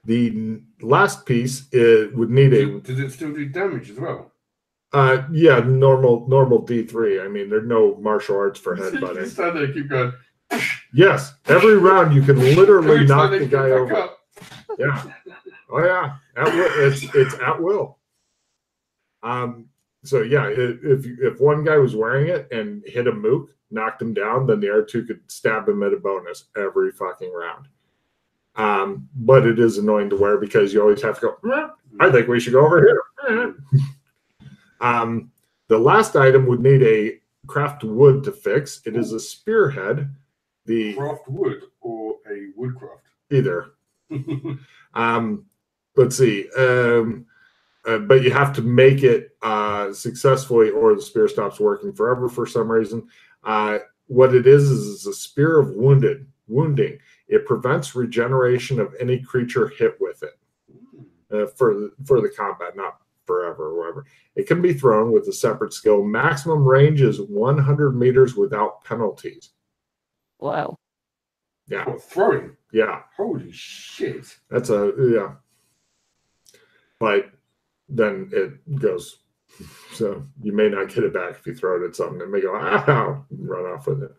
The last piece would need a. Does it still do damage as well? Yeah, normal D3. I mean, there's no martial arts for headbutting. You stand there, keep going. Yes, every round you can literally knock the guy over. Up. Yeah. Oh yeah. At will. It's at will. So yeah, if one guy was wearing it and hit a mook, knocked him down, then the R2 could stab him at a bonus every fucking round. But it is annoying to wear because you always have to go, I think we should go over here. The last item would need a craft wood to fix. It is a spearhead. The craft wood or a woodcraft? Either. Let's see. But you have to make it successfully or the spear stops working forever for some reason. What it is a spear of wounding. It prevents regeneration of any creature hit with it for the combat, not forever or whatever. It can be thrown with a separate skill. Maximum range is 100 meters without penalties. Wow. Yeah. Oh, throwing? Yeah. Holy shit. That's yeah. But then it goes. So you may not get it back if you throw it at something. It may go, ow, run off with it.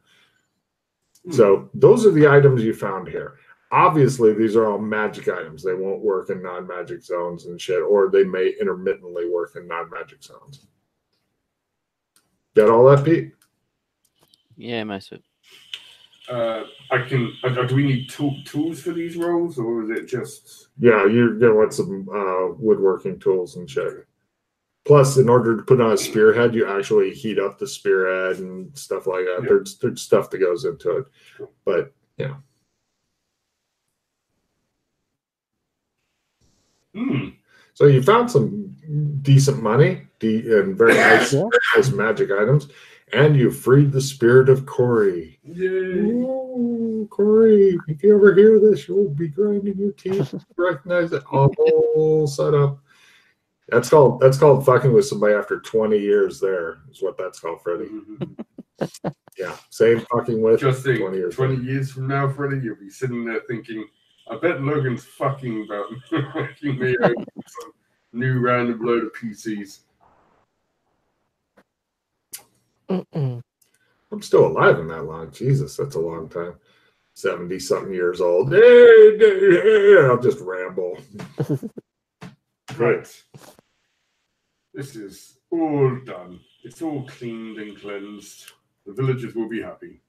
So those are the items you found here. Obviously, these are all magic items. They won't work in non-magic zones and shit, or they may intermittently work in non-magic zones. Got all that, Pete? Yeah, most of it. Do we need tools for these rolls, or is it just? Yeah, you're gonna want some woodworking tools and shit. Plus, in order to put on a spearhead, you actually heat up the spearhead and stuff like that. Yeah. There's stuff that goes into it, but yeah. So you found some decent money and very nice, nice magic items, and you freed the spirit of Corey. Yay! Ooh, Corey, if you ever hear this, you'll be grinding your teeth. Recognize it all set up. That's called fucking with somebody after 20 years. There is what that's called, Freddie. Yeah, same fucking with. Just think, 20 years. 20 years from now, Freddie, you'll be sitting there thinking, I bet Logan's fucking about making me some new random load of PCs. I'm still alive in that long. Jesus, that's a long time. 70-something years old. I'll just ramble. Right. This is all done. It's all cleaned and cleansed. The villagers will be happy.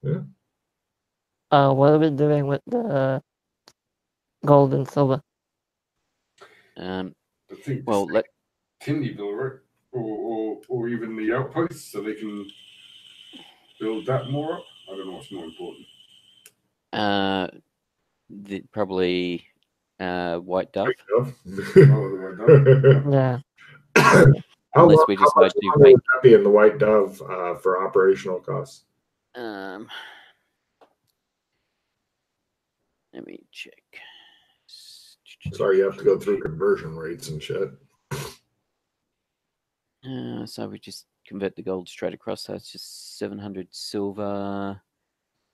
Yeah. What are we doing with the gold and silver? I think Well, Kinleyville, right? Or even the outposts, so they can build that more up. I don't know what's more important. Probably White Dove. Yeah. Unless we decide to make would that be in the White Dove for operational costs. Let me check. Sorry, you have to go through conversion rates and shit. So we just convert the gold straight across. So it's just 700 silver.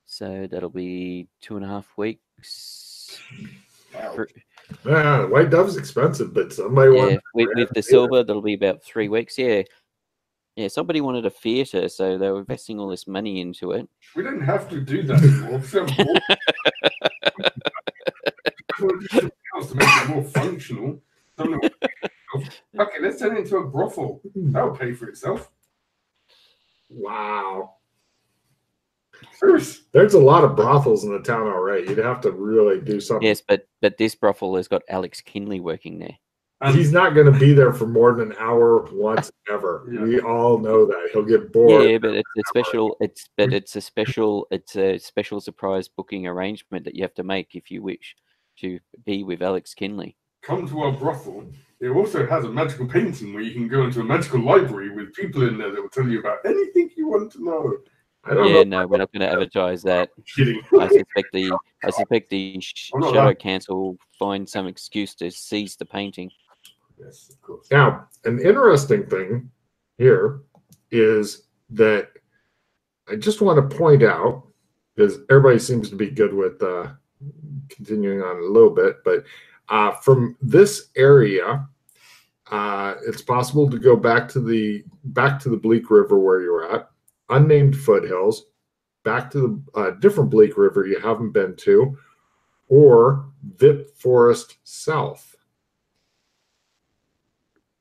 So that'll be 2.5 weeks. Wow. White Dove's expensive, but somebody wants. With the silver, that'll be about 3 weeks. Yeah. Yeah, somebody wanted a theatre, so they were investing all this money into it. We don't have to do that anymore. To make it more functional. Okay, let's turn it into a brothel. That'll pay for itself. Wow. First. There's a lot of brothels in the town already. You'd have to really do something. Yes, but this brothel has got Alex Kinley working there. He's not going to be there for more than an hour once ever. Yeah. We all know that. He'll get bored. Yeah, but it's a special surprise booking arrangement that you have to make if you wish to be with Alex Kinley. Come to our brothel. It also has a magical painting where you can go into a magical library with people in there that will tell you about anything you want to know. I don't know. No, we're not going to advertise that. I'm kidding. I suspect the Shadow Council will find some excuse to seize the painting. Yes, of course. Now, an interesting thing here is that I just want to point out, because everybody seems to be good with continuing on a little bit, but from this area, it's possible to go back to the Bleak River where you're at, unnamed foothills, back to the different Bleak River you haven't been to, or Vip Forest South.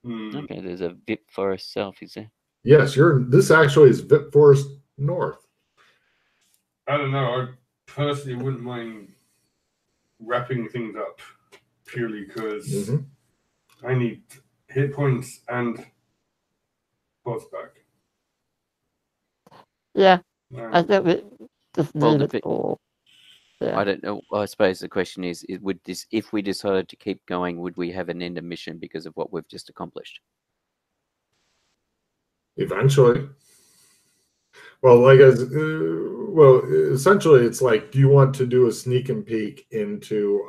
Okay, there's a Vip Forest South, is there? Yes, this actually is Vip Forest North. I don't know. I personally wouldn't mind wrapping things up purely because I need hit points and pulse back. Yeah, I think we just Well, leave it all. Yeah. I don't know. I suppose the question is, would this, if we decided to keep going, would we have an end of mission because of what we've just accomplished? Eventually. Well, essentially, it's like, do you want to do a sneak and peek into?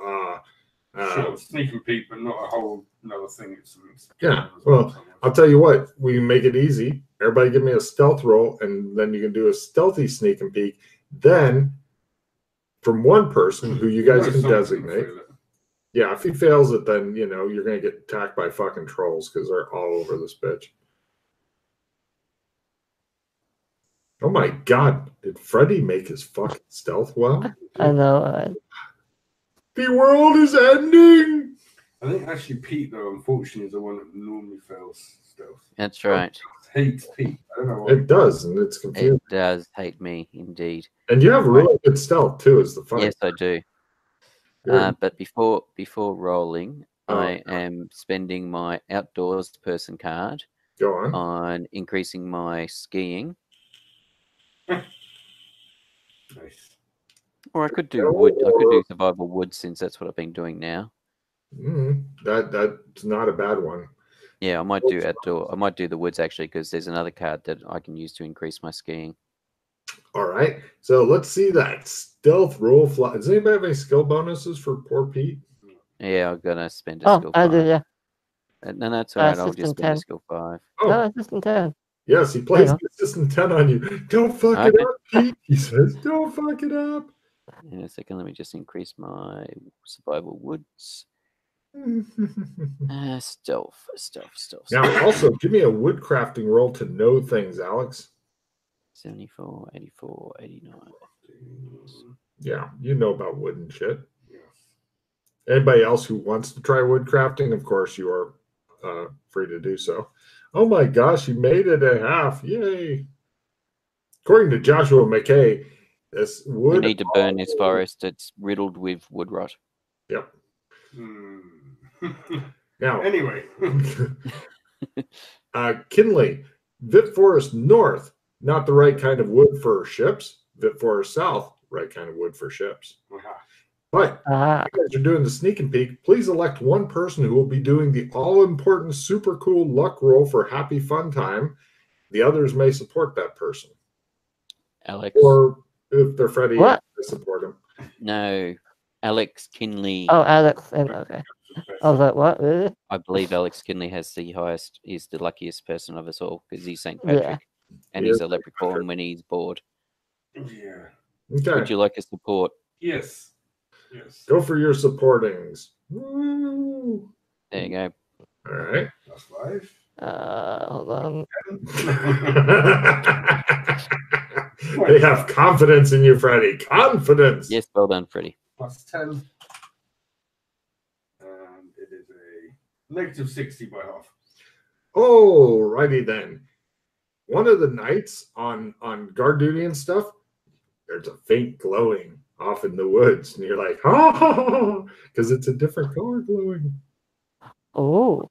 Sure, sneak and peek, but not a whole another thing. Yeah. Well, I'll tell you what. We can make it easy. Everybody, give me a stealth roll, and then you can do a stealthy sneak and peek. Then, from one person who you guys can designate. Yeah, if he fails it, then you're gonna get attacked by fucking trolls because they're all over this bitch. Oh my god, did Freddy make his fucking stealth well? I know. The world is ending! I think actually Pete, though, unfortunately, is the one that normally fails stealth. That's right. Hates Pete. I don't know why. It does, and it's confusing. It does hate me, indeed. And you have really good stealth, too, is the fun. Yes, I do. But before rolling, I am spending my outdoors person card Go on. on increasing my skiing. Nice. Or I could do wood. I could do survival wood since that's what I've been doing now. That's not a bad one. Yeah, I might do outdoor. I might do the woods actually because there's another card that I can use to increase my skiing. All right. So let's see that stealth roll. Does anybody have any skill bonuses for poor Pete? Yeah, I'm gonna spend a skill 5. I do, yeah. No, that's all right. I'll just spend a skill 5. Oh, assistant 10. Yes, he plays assistant 10 on you. Don't fuck it up, Pete. He says, don't fuck it up. In a second, let me just increase my survival woods. Stealth. Now, also, give me a wood crafting roll to know things, Alex. 74, 84, 89. Yeah, you know about wood and shit. Anybody else who wants to try wood crafting, of course, you are free to do so. Oh my gosh, you made it a half. Yay. According to Joshua McKay, this wood... We need to burn this forest. It's riddled with wood rot. Yep. Now, anyway. Kinley, Vip Forest North, not the right kind of wood for ships. Vip Forest South, right kind of wood for ships. But if you guys are doing the sneak and peek, please elect one person who will be doing the all-important super cool luck roll for happy fun time. The others may support that person. Alex. Or if they're Freddy, they support him. No. Alex Kinley. Oh, Alex. Okay. I was like, what? Really? I believe Alex Kinley has the highest, is the luckiest person of us all because he's St. Patrick. Yeah. And he's a leprechaun when he's bored. Yeah. Okay. Would you like a support? Yes. Go for your supportings. Woo. There you go. All right. That's 5. Hold on. They have confidence in you, Freddy. Confidence. Yes, well done, Freddy. Plus 10. And it is a negative 60 by half. Oh, righty then. One of the nights on guard duty and stuff, there's a faint glowing off in the woods, and you're like, oh, because it's a different color glowing. Oh.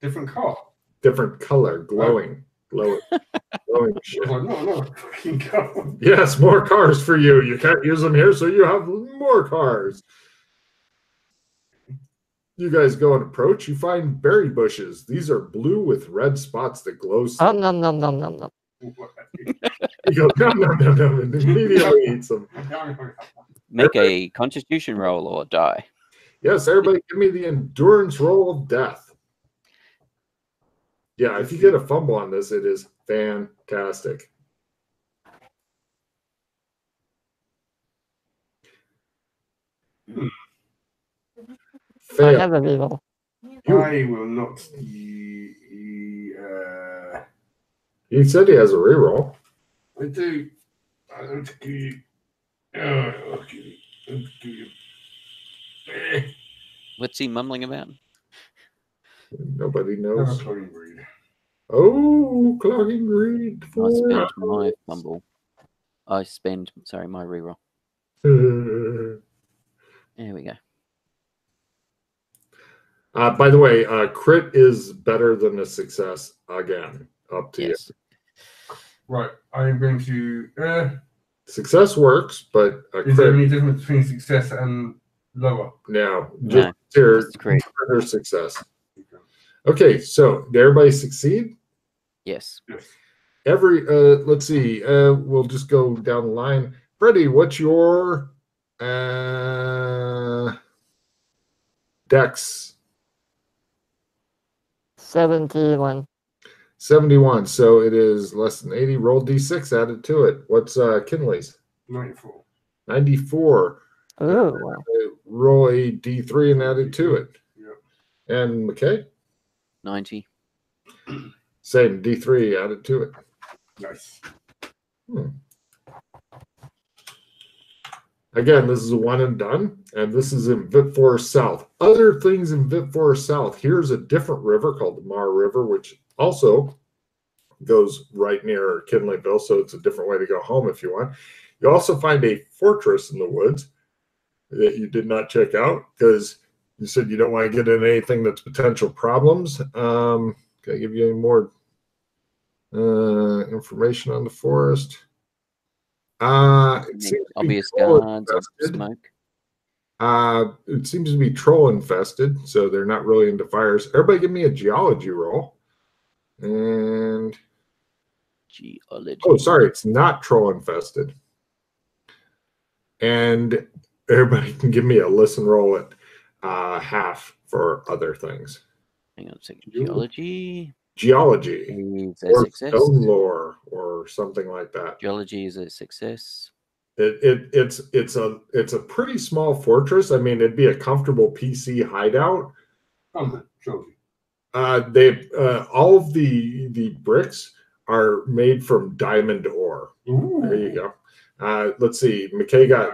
Different color? Different color, glowing. Glowing shit. No, fucking color. Yes, more cars for you. You can't use them here, so you have more cars. You guys go and approach, you find berry bushes. These are blue with red spots that glow. Oh, no. He goes, no, and immediately eats them. Make a constitution roll or die. Yes, everybody give me the endurance roll of death. Yeah, if you get a fumble on this, it is fantastic. I Fail. have a reroll. I will not. He said he has a reroll. I do. I don't give you. I'll give you. I'll give you. What's he mumbling about? Nobody Have a knows. clogging breed. Oh, clogging greed. I spend my fumble. Sorry, my reroll. There we go. By the way, crit is better than a success again. Up to Yes. you. Right, I am going to. Success works, but a Is there crit any difference between success and lower? now. No, Just here, just crit. or success. Okay, so did everybody succeed? Yes. Yes. Let's see. We'll just go down the line. Freddie, what's your dex? 71. 71. So it is less than 80. Roll d6 added to it. What's Kinley's? 94. 94. Ooh. Roll a d3 and add it to it. Yep. And McKay? 90. Same, d3 added to it. Nice. Again, this is a one and done, and this is in Vit Forest South. Other things in Vit Forest South, here's a different river called the Mar River, which also goes right near Kinleyville, so it's a different way to go home if you want. You also find a fortress in the woods that you did not check out because you said you don't want to get in anything that's potential problems. Can I give you any more information on the forest? It seems Obvious to be troll guards or infested. smoke. It seems to be troll infested, so they're not really into fires. Everybody give me a geology roll. And Geology. oh, sorry, it's not troll infested. And everybody can give me a listen roll at half for other things. Hang on a second. Geology. Geology Is a or success. stone lore or something like that. Geology is a success. It's a pretty small fortress. I mean, it'd be a comfortable PC hideout. Geology. All of the bricks are made from diamond ore. Ooh. There you go. Let's see. McKay got.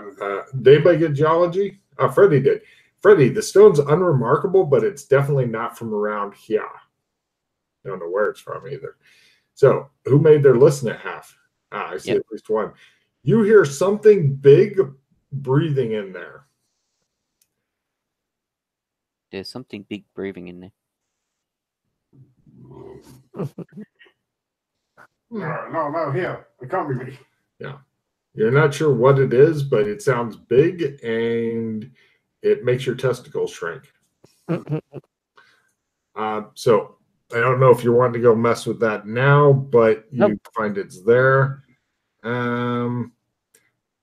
Did anybody get geology? Freddie did. Freddie, the stone's unremarkable, but it's definitely not from around here. I don't know where it's from either. So, who made their listen at half? I see at least one. You hear something big breathing in there. There's something big breathing in there. No, here. It can't be me. Yeah. You're not sure what it is, but it sounds big and it makes your testicles shrink. So I don't know if you're wanting to go mess with that now, but you find it's there.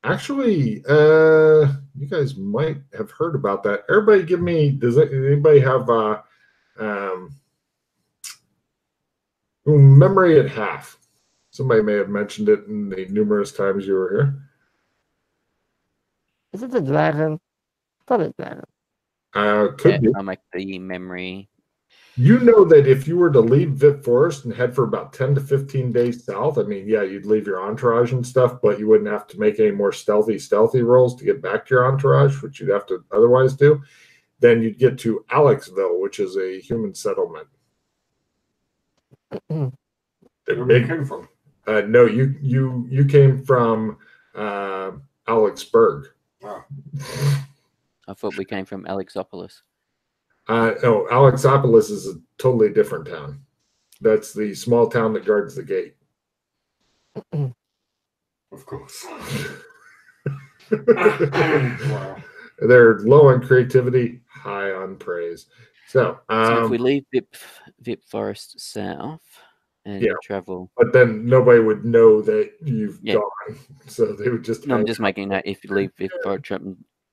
Actually, you guys might have heard about that. Everybody give me, does anybody have memory at half? Somebody may have mentioned it in the numerous times you were here. Is it a dragon? Probably dragon. Could be. I'll make the memory. You know that if you were to leave Vit Forest and head for about 10 to 15 days south, I mean, yeah, you'd leave your entourage and stuff, but you wouldn't have to make any more stealthy rolls to get back to your entourage, which you'd have to otherwise do. Then you'd get to Alexville, which is a human settlement. Where we came from? No, you came from Alexburg. Wow. I thought we came from Alexopolis. No, Alexopolis is a totally different town. That's the small town that guards the gate. Of course. Wow. They're low on creativity, high on praise. So if we leave Vip Forest south and travel, but then nobody would know that you've gone, so they would just. No, I'm just making that. If you leave Vip Forest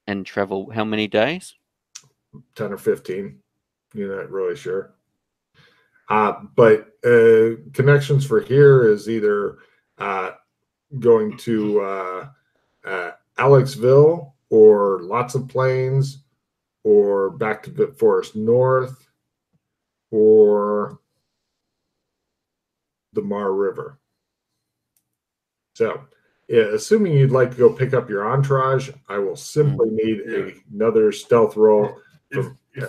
and travel, how many days? 10 or 15. You're not really sure. But connections for here is either going to Alexville or Lots of Plains or back to Forest North or the Mar River. So, assuming you'd like to go pick up your entourage, I will simply need another stealth roll. It's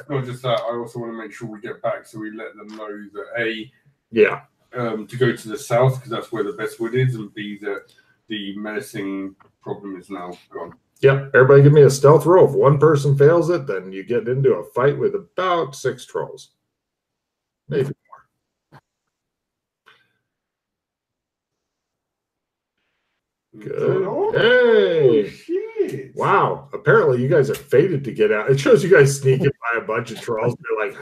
not just that. I also want to make sure we get back, so we let them know that to go to the south because that's where the best wood is, and B, that the menacing problem is now gone. Yep. Everybody, give me a stealth roll. If one person fails it, then you get into a fight with about 6 trolls, maybe. Good. Hey. Shit. Wow. Apparently you guys are fated to get out. It shows you guys sneaking by a bunch of trolls. They're like,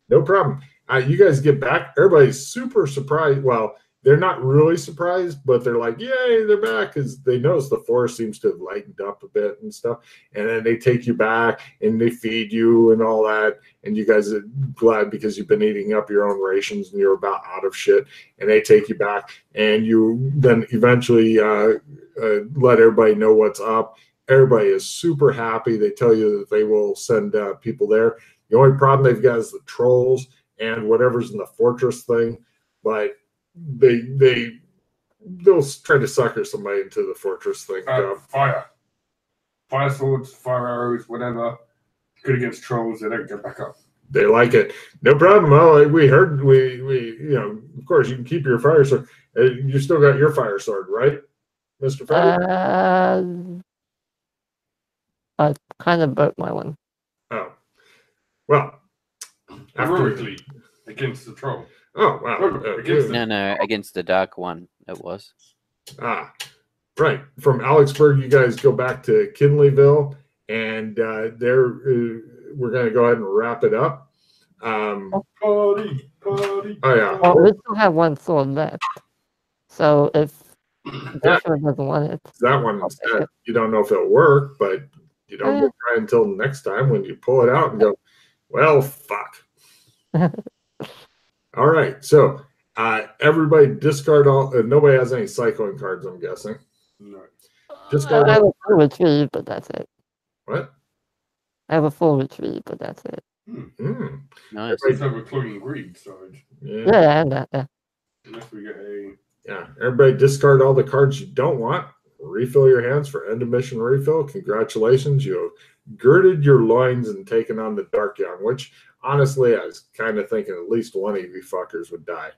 no problem. You guys get back. Everybody's super surprised. Well, they're not really surprised, but they're like, yay, they're back, because they notice the forest seems to have lightened up a bit and stuff. And then they take you back and they feed you and all that. And you guys are glad because you've been eating up your own rations and you're about out of shit. And they take you back and you then eventually let everybody know what's up. Everybody is super happy. They tell you that they will send people there. The only problem they've got is the trolls and whatever's in the fortress thing. But they'll try to sucker somebody into the fortress thing. Fire swords, fire arrows, whatever. Good against trolls. They don't get back up. They like it. No problem. Well, we heard we of course you can keep your fire sword. You still got your fire sword, right, Mr. Freddy? I kind of broke my one. Oh, well. Heroically against the troll. Oh, wow. No, against the dark one it was. Right. From Alexburg, you guys go back to Kinleyville, and we're going to go ahead and wrap it up. Party. Oh, yeah. Well, we still have one sword left. So if Joshua doesn't want it. That one instead. You don't know if it'll work, but you don't try until next time when you pull it out and go, well, fuck. All right, so everybody discard all. Nobody has any cycling cards, I'm guessing. No. Discard. I have a full retrieve, but that's it. What? I have a full retrieve, but that's it. Nice. Let's have a cloying greed side. Yeah, and that. Yeah. Unless we get a. Yeah, everybody discard all the cards you don't want. Refill your hands for end of mission refill. Congratulations, you have girded your loins and taken on the Dark Young, which honestly, I was kind of thinking at least one of you fuckers would die.